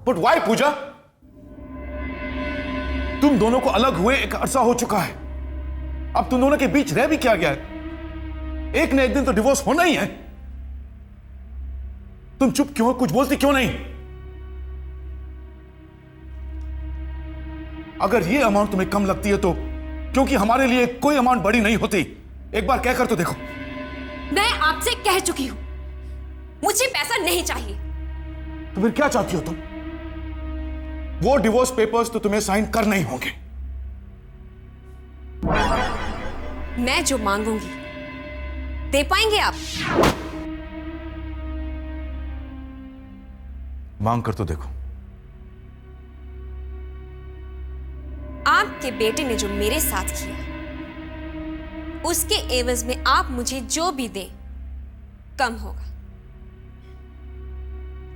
But why पूजा? तुम दोनों को अलग हुए एक अरसा हो चुका है। अब तुम दोनों के बीच रह भी क्या गया है? एक न एक दिन तो डिवोर्स होना ही है। तुम चुप क्यों हो? कुछ बोलती क्यों नहीं? अगर ये अमाउंट तुम्हें कम लगती है तो क्योंकि हमारे लिए कोई अमाउंट बड़ी नहीं होती। एक बार कहकर तो देखो। मैं आपसे कह चुकी हूं, मुझे पैसा नहीं चाहिए। तो फिर क्या चाहती हो तुम? वो डिवोर्स पेपर्स तो तुम्हें साइन करने ही होंगे। मैं जो मांगूंगी दे पाएंगे आप? मांग कर तो देखो। आपके बेटे ने जो मेरे साथ किया, उसके एवज में आप मुझे जो भी दें कम होगा।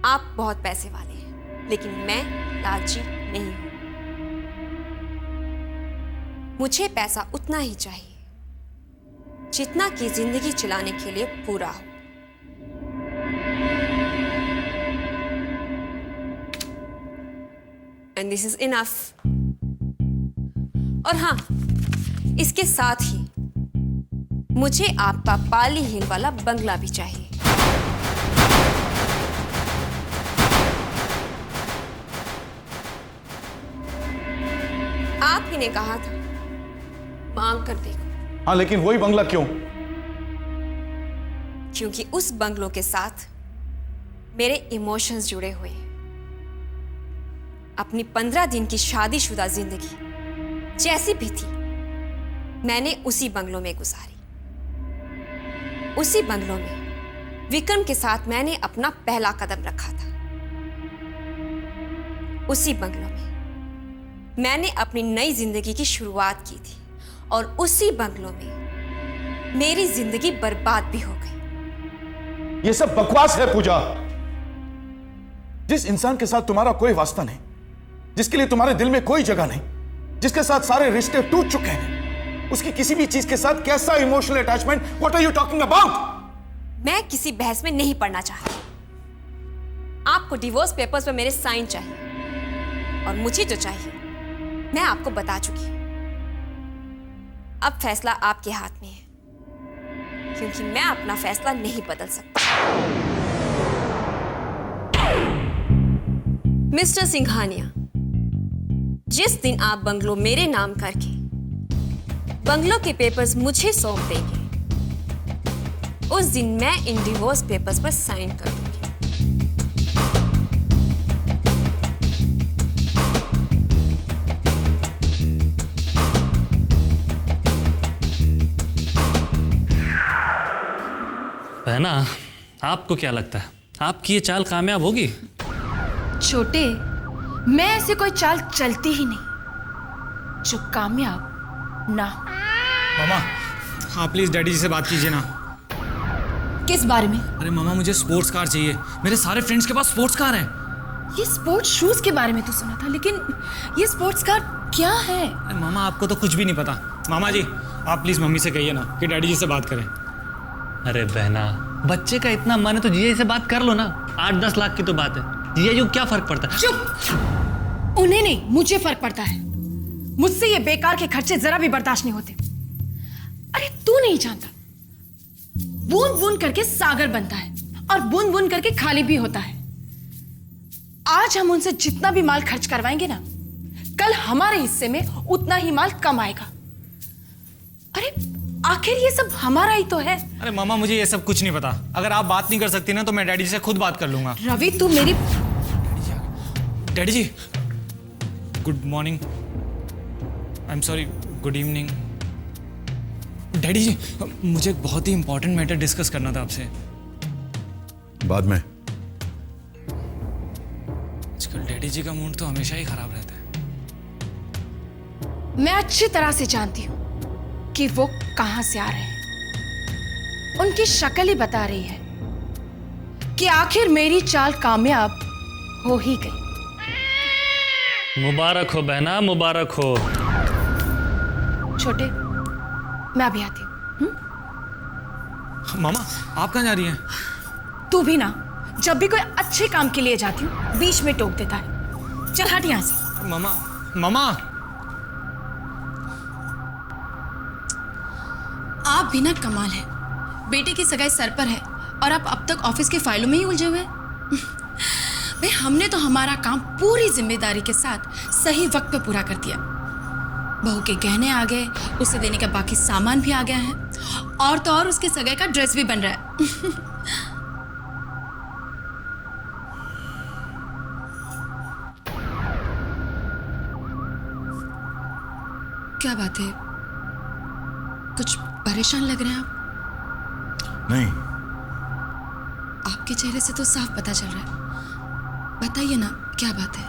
आप बहुत पैसे वाले हैं, लेकिन मैं लालची नहीं हूं। मुझे पैसा उतना ही चाहिए जितना कि जिंदगी चलाने के लिए पूरा हो। And this is enough. और हां, इसके साथ ही मुझे आपका पाली हिल वाला बंगला भी चाहिए। आप ही ने कहा था मांग कर देखो। हाँ, लेकिन वही बंगला क्यों? क्योंकि उस बंगलों के साथ मेरे इमोशंस जुड़े हुए हैं। अपनी 15 दिन की शादीशुदा जिंदगी जैसी भी थी, मैंने उसी बंगलों में गुजारी। उसी बंगलों में विक्रम के साथ मैंने अपना पहला कदम रखा था। उसी बंगलों में मैंने अपनी नई जिंदगी की शुरुआत की थी, और उसी बंगलों में मेरी जिंदगी बर्बाद भी हो गई। ये सब बकवास है पूजा। जिस इंसान के साथ तुम्हारा कोई वास्ता नहीं, जिसके लिए तुम्हारे दिल में कोई जगह नहीं, जिसके साथ सारे रिश्ते टूट चुके हैं, उसकी किसी भी चीज के साथ कैसा emotional attachment? What are you talking about? मैं किसी बहस में नहीं पड़ना चाहती। आपको डिवोर्स पेपर्स पर मेरे साइन चाहिए, और मुझे जो चाहिए मैं आपको बता चुकी हूं। अब फैसला आपके हाथ में है, क्योंकि मैं अपना फैसला नहीं बदल सकता। मिस्टर सिंघानिया, जिस दिन आप बंगलो मेरे नाम करके बंगलो के पेपर्स मुझे सौंप देंगे, उस दिन मैं इन डिवोर्स पेपर्स पर साइन कर दूंगी। बहना, आपको क्या लगता है आपकी ये चाल कामयाब होगी? छोटे, मैं ऐसे कोई चाल चलती ही नहीं जो कामयाब ना हो। मामा, हाँ प्लीज डैडी जी से बात कीजिए ना। किस बारे में? अरे मामा, मुझे स्पोर्ट्स कार चाहिए। मेरे सारे फ्रेंड्स के पास स्पोर्ट्स कार है। ये स्पोर्ट्स शूज के बारे में तो सुना था, लेकिन ये स्पोर्ट्स कार क्या है? अरे मामा, आपको तो कुछ भी नहीं पता। मामा जी, आप प्लीज मम्मी से कहिए ना कि डैडी जी से बात करें। अरे बहना, बच्चे का इतना मन है तो जीजा जी से बात कर लो ना। 8-10 लाख की तो बात है, जीजा जी को क्या फर्क पड़ता है? चुप! उन्हें नहीं, मुझे फर्क पड़ता है। मुझसे ये बेकार के खर्चे जरा भी बर्दाश्त नहीं होते। अरे तू नहीं जानता, बूंद बूंद करके सागर बनता है, और बूंद बूंद करके खाली भी होता है। आज हम उनसे जितना भी माल खर्च करवाएंगे ना, कल हमारे हिस्से में उतना ही माल कम आएगा। अरे आखिर ये सब हमारा ही तो है। अरे मामा, मुझे ये सब कुछ नहीं पता। अगर आप बात नहीं कर सकती ना तो मैं डैडी से खुद बात कर लूंगा। रवि, तू मेरी... daddy ji, good morning. I am sorry, good evening. Daddy ji, मुझे एक बहुत ही इंपॉर्टेंट मैटर डिस्कस करना था आपसे। बाद में। आजकल डैडी जी का मूड तो हमेशा ही खराब रहता है। मैं अच्छी तरह से जानती हूं कि वो कहां से आ रहे हैं। उनकी शक्ल ही बता रही है कि आखिर मेरी चाल कामयाब हो ही गई। मुबारक हो बहना, मुबारक हो। छोटे, मैं अभी आती हूँ। मामा, आप कहाँ जा रही हैं? तू भी ना, जब भी कोई अच्छे काम के लिए जाती हूँ बीच में टोक देता है। चल हट यहाँ से। मामा, मामा। आप भी ना कमाल है, बेटे की सगाई सर पर है और आप अब तक ऑफिस की फाइलों में ही उलझे हुए हैं। भाई हमने तो हमारा काम पूरी जिम्मेदारी के साथ सही वक्त पे पूरा कर दिया। बहू के गहने आ गए, उसे देने का बाकी सामान भी आ गया है, और तो और उसके सगाई का ड्रेस भी बन रहा है। क्या बात है, कुछ परेशान लग रहे हैं आप? नहीं, आपके चेहरे से तो साफ पता चल रहा है। बताइए ना, क्या बात है?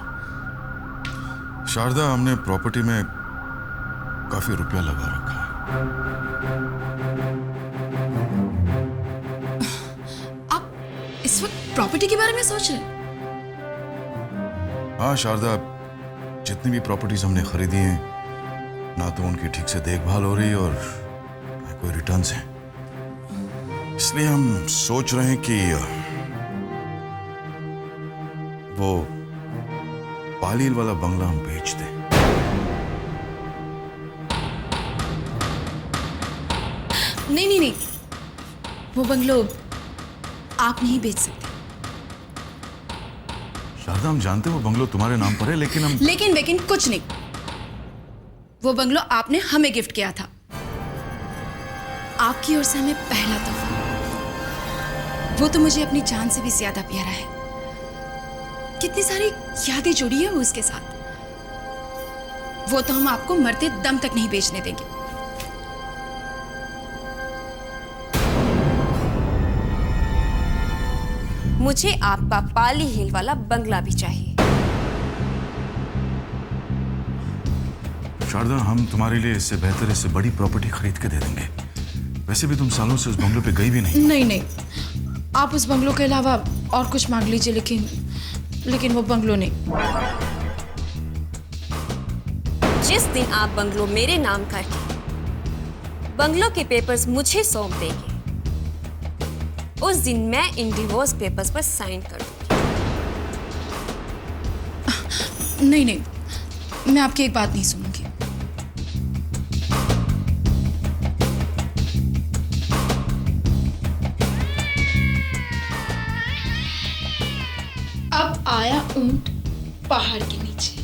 शारदा, हमने प्रॉपर्टी में काफी रुपया लगा रखा है। आप इस वक्त प्रॉपर्टी के बारे में सोच रहे हैं? हाँ शारदा, जितनी भी प्रॉपर्टीज हमने खरीदी हैं, ना तो उनकी ठीक से देखभाल हो रही और ना कोई रिटर्न्स हैं। इसलिए हम सोच रहे हैं कि वो पालील वाला बंगला हम बेच दें। नहीं नहीं नहीं, वो बंगलो आप नहीं बेच सकते। शारदा, हम जानते हैं वो बंगलो तुम्हारे नाम पर है, लेकिन हम लेकिन कुछ नहीं। वो बंगलो आपने हमें गिफ्ट किया था, आपकी ओर से हमें पहला तोहफा। वो तो मुझे अपनी जान से भी ज्यादा प्यारा है। कितनी सारी यादें जुड़ी है वो उसके साथ। वो तो हम आपको मरते दम तक नहीं बेचने देंगे। मुझे आपका पाली हिल वाला बंगला भी चाहिए। शारदा, हम तुम्हारे लिए इससे बेहतर, इससे बड़ी प्रॉपर्टी खरीद के दे देंगे। वैसे भी तुम सालों से उस बंगलो पे गई भी नहीं। नहीं, आप उस बंगलो के अलावा और कुछ मांग लीजिए, लेकिन वो बंगलो नहीं। जिस दिन आप बंगलो मेरे नाम करके बंगलो के पेपर्स मुझे सौंप देंगे, उस दिन मैं इन डिवोर्स पेपर्स पर साइन कर दूंगी। नहीं, मैं आपकी एक बात नहीं सुनूंगी। अब आया ऊंट पहाड़ के नीचे।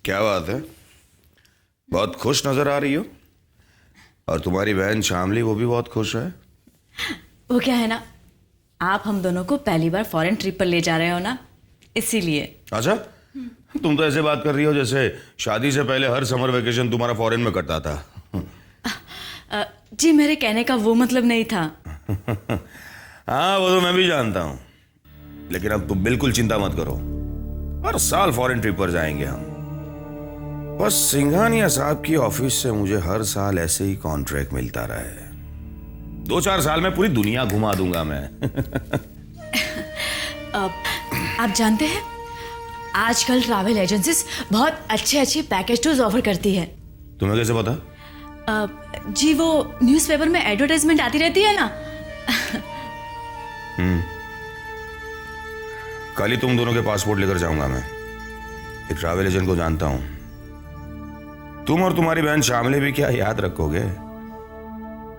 क्या बात है, बहुत खुश नजर आ रही हो। और तुम्हारी बहन शामली, वो भी बहुत खुश है। वो क्या है ना, आप हम दोनों को पहली बार फॉरेन ट्रिप पर ले जा रहे हो ना, इसीलिए। अच्छा, तुम तो ऐसे बात कर रही हो जैसे शादी से पहले हर समर वेकेशन तुम्हारा फॉरेन में कटता था। जी, मेरे कहने का वो मतलब नहीं था। हाँ, वो तो मैं भी जानता हूँ, लेकिन अब तुम बिल्कुल चिंता मत करो। हर साल फॉरेन ट्रिप पर जाएंगे हम। बस सिंघानिया साहब की ऑफिस से मुझे हर साल ऐसे ही कॉन्ट्रैक्ट मिलता रहे। 2-4 साल में पूरी दुनिया घुमा दूंगा मैं। आप जानते हैं, आजकल ट्रैवल एजेंसीज बहुत अच्छे पैकेज टूर्स ऑफर करती है। तुम्हें कैसे पता? जी, वो न्यूज़पेपर में एडवर्टाइजमेंट आती रहती है ना। कल ही तुम दोनों के पासपोर्ट लेकर जाऊंगा मैं। एक ट्रैवल एजेंट को जानता हूं। तुम और तुम्हारी बहन शामली भी क्या याद रखोगे।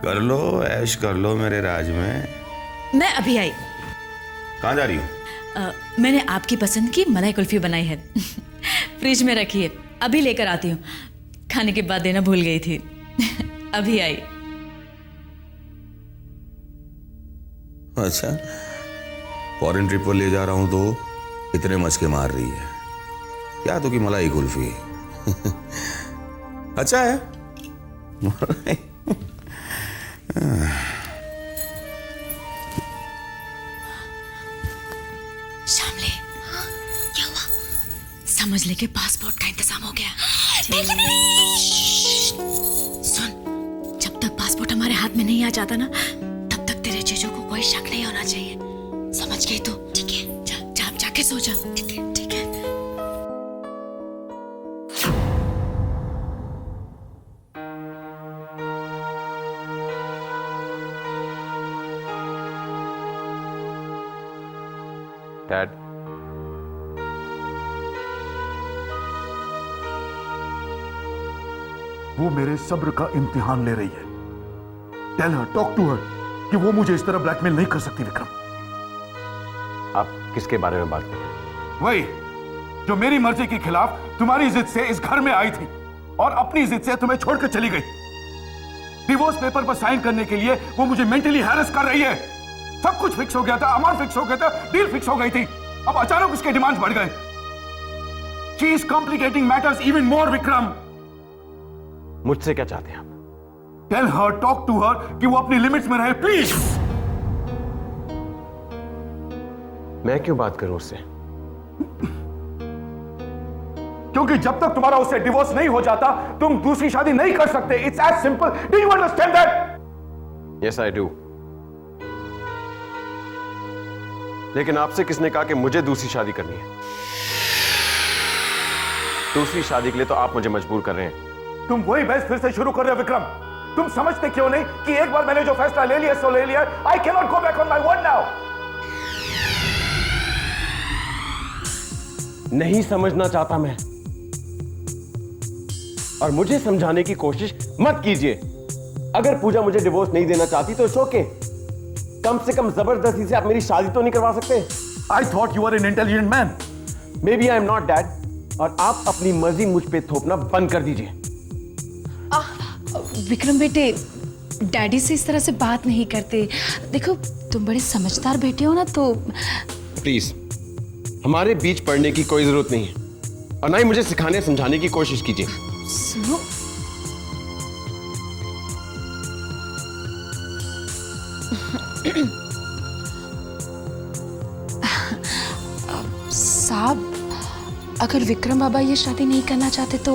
कर लो, ऐश कर लो मेरे राज में। मैं अभी आई। कहाँ जा रही हो? मैंने आपकी पसंद की मलाई कुल्फी बनाई है। फ्रिज में रखी है, अभी लेकर आती हूँ। खाने के बाद देना भूल गई थी। अभी आई। अच्छा, फॉरेन ट्रिप पर ले जा रहा हूं तो इतने मस्के मार रही है। क्या तो कि मलाई कुल्फी। अच्छा है। शामली, क्या हुआ? समझ ले कि पासपोर्ट का इंतजाम हो गया। सुन, जब तक पासपोर्ट हमारे हाथ में नहीं आ जाता ना, तब तक तेरे जीजू को कोई शक नहीं होना चाहिए। समझ गई तू? ठीक है, जा जाके सो जा। ठीक है। ठीक है। डैड, वो मेरे सब्र का इम्तिहान ले रही है। Tell her, talk to her कि वो मुझे इस तरह ब्लैकमेल नहीं कर सकती विक्रम। आप किसके बारे में बात कर रहे हैं? वही जो मेरी मर्जी के खिलाफ तुम्हारी इज्जत से इस घर में आई थी और अपनी इज्जत से तुम्हें छोड़कर चली गई। डिवोर्स पेपर पर साइन करने के लिए वो मुझे मेंटली हैरेस कर रही है। सब कुछ फिक्स हो गया था, अमाउंट फिक्स हो गया था, डील फिक्स हो गई थी। अब अचानक उसके डिमांड्स बढ़ गए। She is complicating matters even more Vikram. मुझसे क्या चाहते हैं आप? Tell her, talk to her कि वो अपनी लिमिट्स में रहे प्लीज। मैं क्यों बात करूं उससे? क्योंकि जब तक तुम्हारा उससे डिवोर्स नहीं हो जाता तुम दूसरी शादी नहीं कर सकते। It's as simple. Do you understand that? Yes I do. लेकिन आपसे किसने कहा कि मुझे दूसरी शादी करनी है? दूसरी शादी के लिए तो आप मुझे मजबूर कर रहे हैं। तुम वही बहस फिर से शुरू कर रहे हो विक्रम। तुम समझते क्यों नहीं कि एक बार मैंने जो फैसला ले लिया सो ले लिया। I can not go back on my word now. नहीं समझना चाहता मैं, और मुझे समझाने की कोशिश मत कीजिए। अगर पूजा मुझे डिवोर्स नहीं देना चाहती तो इट्स ओके। कम से कम जबरदस्ती से आप मेरी शादी तो नहीं करवा सकते। I thought you are an intelligent man. Maybe I am not dad, और आप अपनी मर्जी मुझ पे थोपना बंद कर दीजिए। विक्रम बेटे, डैडी से इस तरह से बात नहीं करते। देखो तुम बड़े समझदार बेटे हो ना, तो प्लीज हमारे बीच पढ़ने की कोई जरूरत नहीं है, और ना ही मुझे सिखाने समझाने की कोशिश कीजिए। सुनो, साहब, अगर विक्रम बाबा ये शादी नहीं करना चाहते तो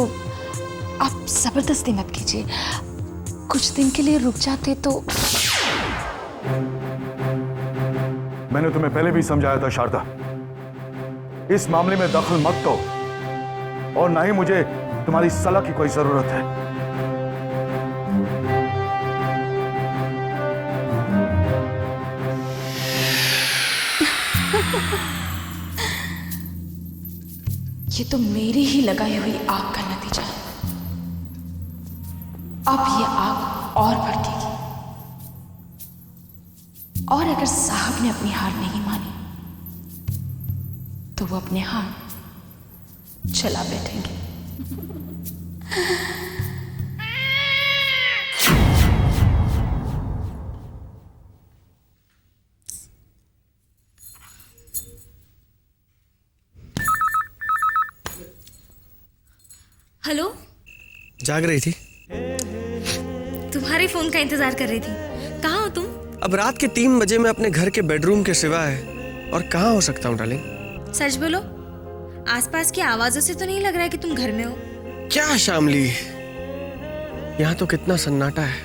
आप जबरदस्ती मत कीजिए। कुछ दिन के लिए रुक जाते तो। मैंने तुम्हें पहले भी समझाया था शारदा, इस मामले में दखल मत दो, और ना ही मुझे तुम्हारी सलाह की कोई जरूरत है। ये तो मेरी ही लगाई हुई आग का नतीजा है। अब ये आग और भड़केगी, और अगर साहब ने अपनी हार नहीं मानी तो वो अपने हाथ चला बैठेंगे। हेलो, जाग रही थी? तुम्हारे फोन का इंतजार कर रही थी। कहाँ हो तुम? अब रात के 3 बजे मैं अपने घर के बेडरूम के सिवा है और कहाँ हो सकता हूँ डार्लिंग? सच बोलो, आसपास की आवाजों से तो नहीं लग रहा है कि तुम घर में हो। क्या शामली, यहाँ तो कितना सन्नाटा है।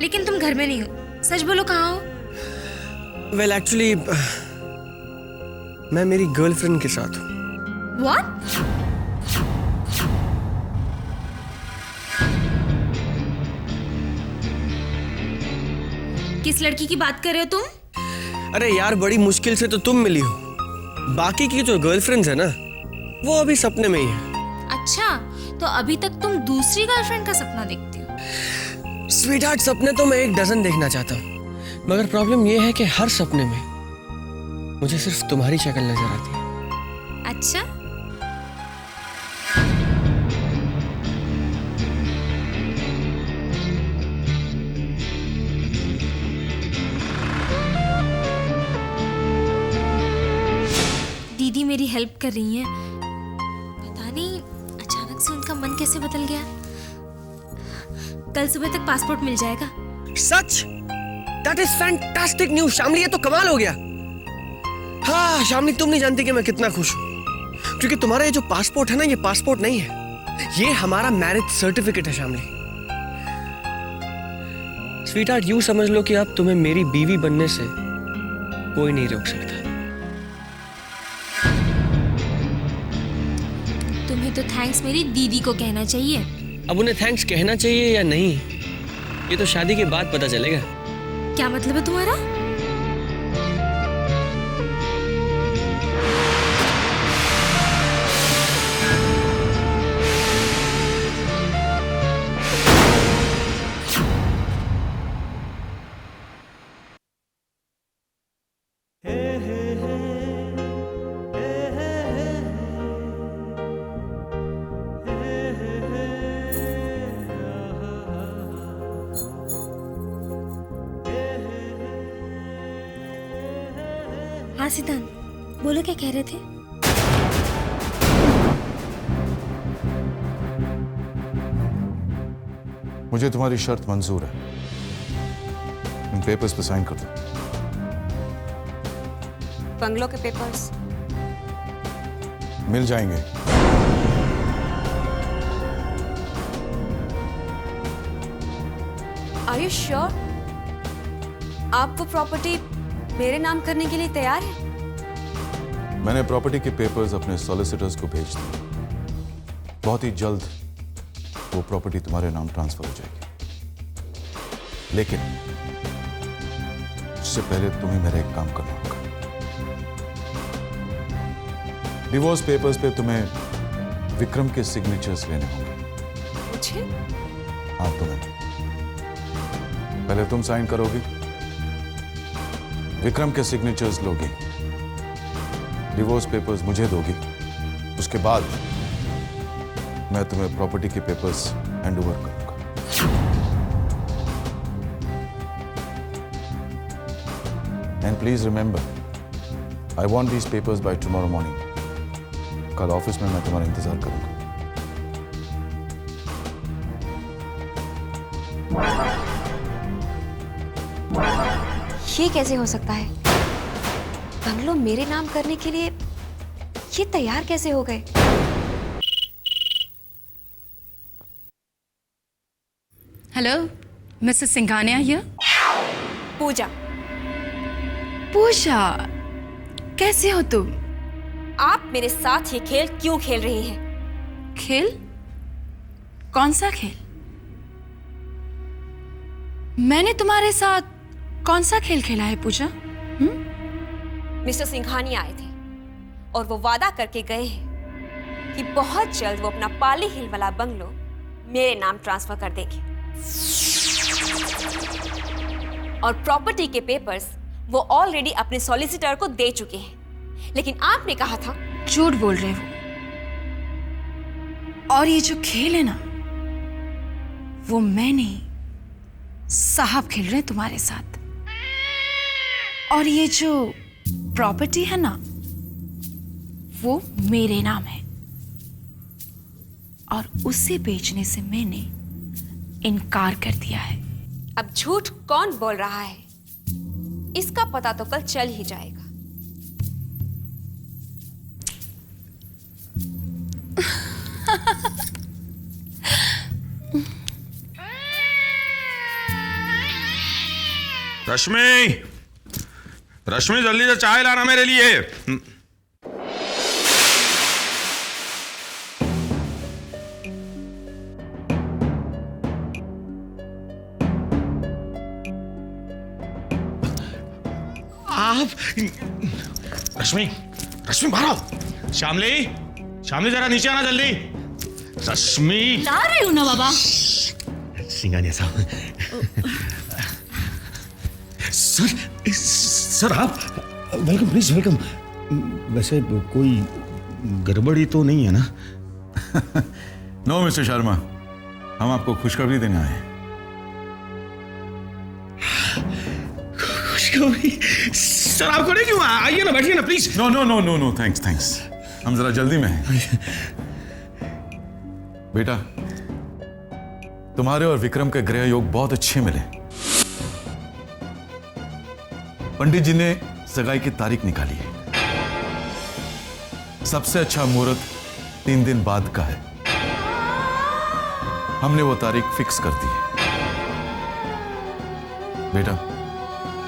लेकिन तुम घर में नहीं हो। सच बोलो, कहाँ हो? वेल एक्चुअली मैं मेरी गर्लफ्रेंड के साथ हूँ। व्हाट? किस लड़की की बात कर रहे हो तुम? अरे यार, बड़ी मुश्किल से तो तुम मिली हो। बाकी की जो गर्लफ्रेंड्स है ना, वो अभी सपने में ही है। अच्छा, तो अभी तक तुम दूसरी गर्लफ्रेंड का सपना देखते हो? स्वीटहार्ट, सपने तो मैं 1 डजन देखना चाहता हूँ, मगर प्रॉब्लम ये है कि हर सपने में मुझे सिर्फ तुम्हारी शक्ल नजर आती है। अच्छा, दीदी मेरी हेल्प कर रही हैं। पता नहीं अचानक से उनका मन कैसे बदल गया। कल सुबह तक पासपोर्ट मिल जाएगा। सच? That is fantastic news Shamli, ये तो कमाल हो गया। हाँ शामली, तुम नहीं जानती कि मैं कितना खुश हूँ, क्योंकि तुम्हारा ये जो पासपोर्ट है ना, ये पासपोर्ट नहीं है, ये हमारा मैरिज सर्टिफिकेट है शामली। स्वीटहार्ट, यूं समझ लो कि अब तुम्हें मेरी बीवी बनने से कोई नहीं रोक सकता। तुम्हें तो थैंक्स मेरी दीदी को कहना चाहिए। अब उन्हें थैंक्स कहना चाहिए या नहीं, ये तो शादी के बाद पता चलेगा। क्या मतलब है तुम्हारा? सिद्धांत, बोलो क्या कह रहे थे? मुझे तुम्हारी शर्त मंजूर है। इन पेपर्स पे साइन कर दो। बंगलो के पेपर्स मिल जाएंगे। Are you sure? आप वो प्रॉपर्टी मेरे नाम करने के लिए तैयार हैं? मैंने प्रॉपर्टी के पेपर्स अपने सॉलिसिटर्स को भेज दिए। बहुत ही जल्द वो प्रॉपर्टी तुम्हारे नाम ट्रांसफर हो जाएगी। लेकिन उससे पहले तुम्हें मेरा एक काम करना होगा। डिवोर्स पेपर्स पे तुम्हें विक्रम के सिग्नेचर्स लेने होंगे। मुझे? हाँ, तुम्हें। पहले तुम साइन करोगी, विक्रम के सिग्नेचर्स लोगी, डिवोर्स पेपर्स मुझे दोगी, उसके बाद मैं तुम्हें प्रॉपर्टी के पेपर्स हैंड ओवर करूंगा। And please remember, I want these papers by tomorrow morning. कल ऑफिस में मैं तुम्हारा इंतजार करूंगा। ये कैसे हो सकता है? बंगलो मेरे नाम करने के लिए ये तैयार कैसे हो गए? Hello, Mrs Singhania here. Pooja, Pooja, कैसे हो तुम? आप मेरे साथ ये खेल क्यों खेल रही हैं? खेल? कौन सा खेल? मैंने तुम्हारे साथ कौन सा खेल खेला है पूजा? मिस्टर सिंघानिया आए थे और वो वादा करके गए हैं कि बहुत जल्द वो अपना पाली हिल वाला बंगलो मेरे नाम ट्रांसफर कर देंगे और प्रॉपर्टी के पेपर्स वो ऑलरेडी अपने सॉलिसिटर को दे चुके हैं। लेकिन आपने कहा था। झूठ बोल रहे हो। और ये जो खेल है ना, वो मैं नहीं, साहब खेल रहे हैं तुम्हारे साथ। और ये जो प्रॉपर्टी है ना, वो मेरे नाम है और उसे बेचने से मैंने इनकार कर दिया है। अब झूठ कौन बोल रहा है इसका पता तो कल चल ही जाएगा। रश्मि, रश्मि जल्दी से चाय लाना मेरे लिए। आप रश्मि, रश्मि बाहर आओ। श्यामली, श्यामली जरा नीचे आना जल्दी। रश्मि। ला रही हूं ना बाबा। सिंघानिया साहब। सर आप वेलकम, प्लीज वेलकम। वैसे कोई गड़बड़ी तो नहीं है ना? नो मिस्टर शर्मा, हम आपको खुशखबरी देने आए हैं। खुशखबरी? सर आपको नहीं क्यों? आइए ना, बैठिए ना please. No no no no no, thanks thanks, हम जरा जल्दी में हैं। बेटा, तुम्हारे और विक्रम के ग्रह योग बहुत अच्छे मिले। पंडित जी ने सगाई की तारीख निकाली है। सबसे अच्छा मुहूर्त 3 दिन बाद का है। हमने वो तारीख फिक्स कर दी है। बेटा,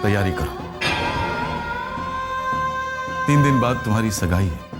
तैयारी करो। 3 दिन बाद तुम्हारी सगाई है।